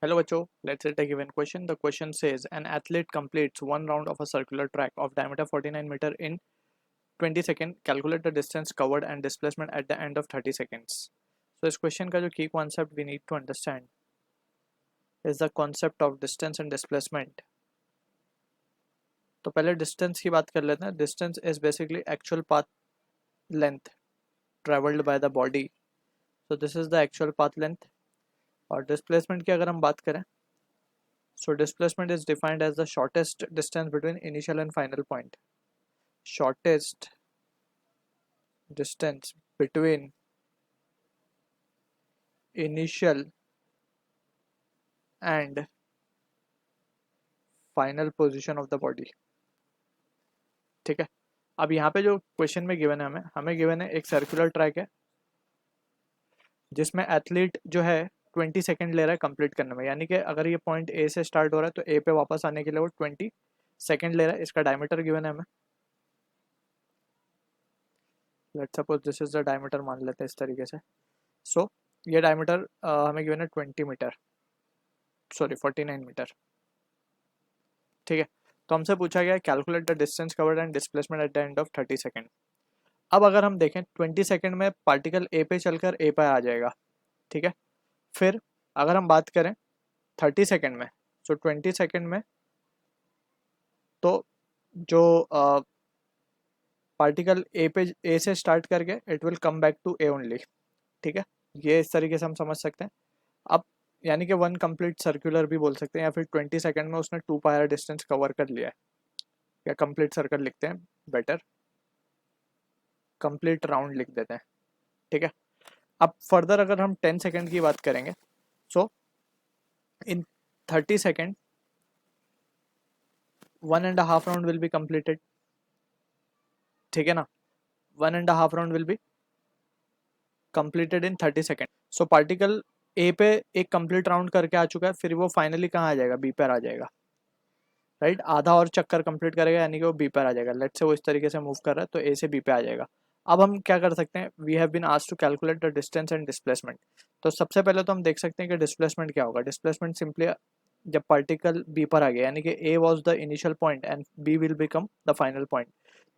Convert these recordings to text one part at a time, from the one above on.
Hello बच्चों, let's take a given question. The question says an athlete completes one round of a circular track of diameter 49 meter in 20 seconds. Calculate the distance covered and displacement at the end of 30 seconds. So इस question का जो key concept we need to understand is the concept of distance and displacement. तो पहले distance की बात कर लेते हैं. Distance is basically actual path length traveled by the body. So this is the actual path length. और displacement की अगर हम बात करें, so displacement is defined as the shortest distance between initial and final point. Shortest distance between initial and final position of the body. ठीक है. अब यहाँ पे जो क्वेश्चन में गिवन है हमें गिवन है एक सर्कुलर ट्रैक है जिसमें एथलीट जो है 20 सेकंड ले रहा है कंप्लीट करने में. यानी कि अगर ये पॉइंट ए से स्टार्ट हो रहा है तो ए पे वापस आने के लिए वो 20 सेकंड ले रहा है. इसका डायमीटर गिवन है हमें. Let's suppose this is the diameter मान लेते हैं इस तरीके से. सो ये डायमीटर हमें गिवन है 20 मीटर, सॉरी 49 मीटर. ठीक है. तो हमसे पूछा गया calculate the distance covered and displacement at the end of 30 second. अब अगर हम देखें 20 सेकंड में पार्टिकल ए पे चलकर ए पे आ जाएगा. ठीक है. फिर अगर हम बात करें 30 सेकंड में, सो 20 सेकंड में तो जो पार्टिकल ए से स्टार्ट करके it will come back to A only. ठीक है. ये इस तरीके से हम समझ सकते हैं. अब यानी कि वन कंप्लीट सर्कुलर भी बोल सकते हैं, या फिर 20 सेकंड में उसने 2 पायर डिस्टेंस कवर कर लिया है, या कंप्लीट सर्कल लिखते हैं, बेटर कंप्लीट राउंड लिख देते हैं. ठीक है. अब फर्दर अगर हम 10 सेकंड की बात करेंगे, सो इन 30 second 1.5 round will be completed. ठीक है ना. 1.5 round will be completed in 30 second. So particle A पे एक कंप्लीट राउंड करके आ चुका है, फिर वो फाइनली कहाँ आ जाएगा, बी पर आ जाएगा. राइट. आधा और चक्कर कंप्लीट करेगा यानी कि वो बी पर आ जाएगा. लेट्स से वो इस तरीके से मूव कर रहा है तो ए से बी पे आ जाएगा. अब हम क्या कर सकते हैं, we have been asked to calculate the distance and displacement. तो सबसे पहले तो हम देख सकते हैं कि डिस्प्लेसमेंट क्या होगा. डिस्प्लेसमेंट सिंपली जब पार्टिकल बी पर आ गया यानी कि A was the initial point and B will become the final point.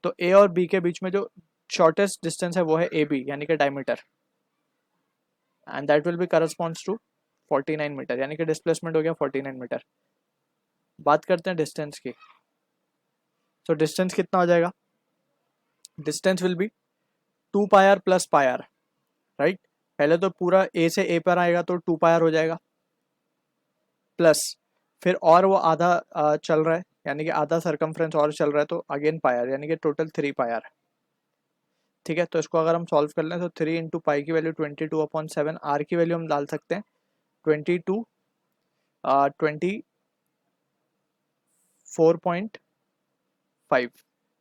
तो ए और बी के बीच में जो शॉर्टेस्ट डिस्टेंस है वो है ए बी यानी कि diameter, and that will be corresponds to 49 metre यानी कि डिस्प्लेसमेंट हो गया 49 मीटर. बात करते हैं डिस्टेंस की. तो डिस्टेंस कितना हो जाएगा, distance will be 2 pi r plus pi r. Right. पहले तो पूरा ए से ए पर आएगा तो 2 पायर हो जाएगा, प्लस फिर और वो आधा चल रहा है यानी कि आधा सरकमफ्रेंस और चल रहा है तो अगेन पायर यानी कि टोटल 3 पायर. ठीक है. तो इसको अगर हम सॉल्व कर लें तो 3 इंटू पाई की वैल्यू 22/7, आर की वैल्यू हम डाल सकते हैं 24.5.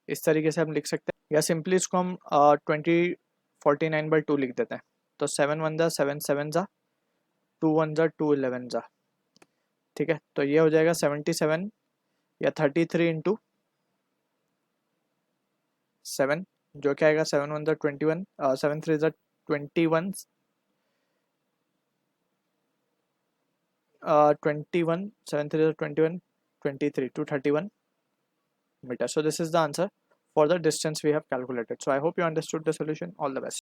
इस तरीके से हम लिख सकते हैं, या सिंपली इसको हम 20/49 लिख देते हैं. तो 7 1 जा 7 7 जा 2 1 जा 2 11 जा. ठीक है. तो ये हो जाएगा 77 या 33 इंटू 7, जो क्या आएगा 7 1 जा 21, 7 3 जा 21, 21 7 3 जा 21, 23 to 31 meter. So this is the answer for the distance we have calculated. So I hope you understood the solution. All the best.